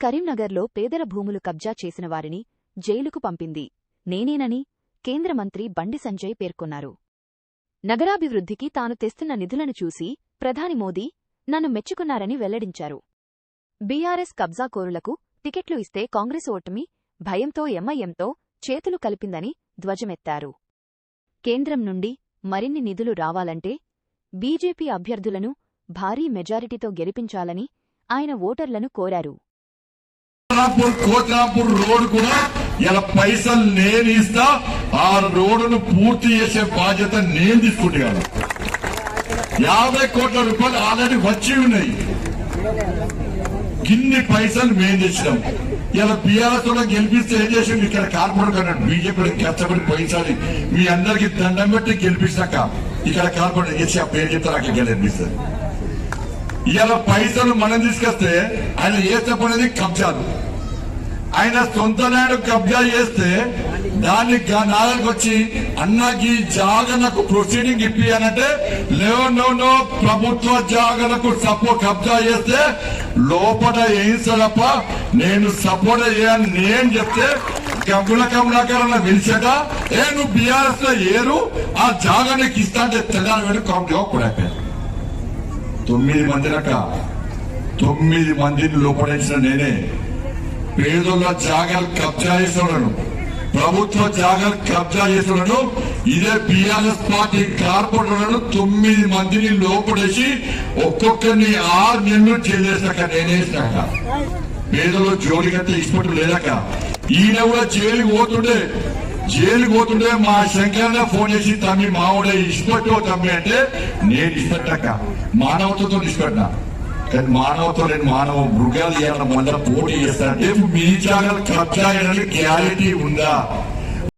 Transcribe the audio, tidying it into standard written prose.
కరీంనగర్లో పేదల భూములు కబ్జా చేసిన వారిని జైలుకు పంపింది నేనేనని కేంద్ర మంత్రి బండి సంజయ్ పేర్కొన్నారు. నగరాభివృద్ధికి తాను తెస్తున్న నిధులను చూసి ప్రధాని మోదీ నన్ను మెచ్చుకున్నారని వెల్లడించారు. బీఆర్ఎస్ కబ్జాకోరులకు టికెట్లు ఇస్తే కాంగ్రెస్ ఓటమి భయంతో ఎంఐఎంతో చేతులు కలిపిందని ధ్వజమెత్తారు. కేంద్రం నుండి మరిన్ని నిధులు రావాలంటే బీజేపీ అభ్యర్థులను భారీ మెజారిటీతో గెలిపించాలని ఆయన ఓటర్లను కోరారు. కోట్రాపూర్ రోడ్ కూడా ఇలా పైసలు నేను ఇస్తా, ఆ రోడ్డును పూర్తి చేసే బాధ్యత నేను తీసుకుంటాను. 50 కోట్ల రూపాయలు ఆల్రెడీ వచ్చి ఉన్నాయి. గిన్ని పైసలు మేము తెచ్చినాం. ఇలా బీఆర్ఎస్ కూడా గెలిపిస్తే ఏం చేసింది, ఇక్కడ కార్పొరేట్ అన్నాడు బీజేపీ కష్టపడి పోయినసారి మీ అందరికి దండం పెట్టి గెలిపించాక ఇక్కడ కార్పొరేట్ చేసి ఆ పేరు చెప్తారు అక్కడ గెలిపిస్తారు. ఇలా పైసలు మనం తీసుకొస్తే ఆయన ఏ చెప్పనేది కబ్జాలు. ఆయన సొంత ల్యాండ్ కబ్జా చేస్తే దాన్ని నాలుగు వచ్చి అన్నకి జాగనకు ప్రొసీడింగ్ ఇప్పియానంటే నో ప్రభుత్వ జాగనకు సపోర్ట్ కబ్జా చేస్తే లోపల వేయించడప్ప నేను సపోర్ట్ చేయని నేను చెప్తే కమలాకరణ పిలిచాక నువ్వు బీఆర్ఎస్ లో ఏరు ఆ జాగనకి ఇస్తా అంటే తెలంగాణ కాంగ్రెస్ కూడా 9 మందినక 9 మందిని లోపడించిన నేనే. పేదల జాగాలు కబ్జా చేస్తున్నాను, ప్రభుత్వ జాగాలు కబ్జా చేస్తున్నాను. ఇదే బీఆర్ఎస్ పార్టీ కార్పొరేటర్లను 9 మందిని లోపడేసి ఒక్కొక్కరిని 6 నెలలు చేసాక నేనేసాక పేదలు జోడికంటే ఇష్టపట్టు లేదాక ఈయన కూడా జైలుకి పోతుండే మా శంకరన్న ఫోన్ చేసి తమ్మి మావుడే ఇష్టపట్టు తమ్మి అంటే నేను ఇష్టపట్టాక మానవతతో ఇష్టపడ్డా. కానీ మానవతో నేను మానవ మృగాలు ఇవ్వాలని మళ్ళీ పోటీ చేస్తానంటే మీ జాగాలు కబ్జా గ్యారెంటీ ఉందా?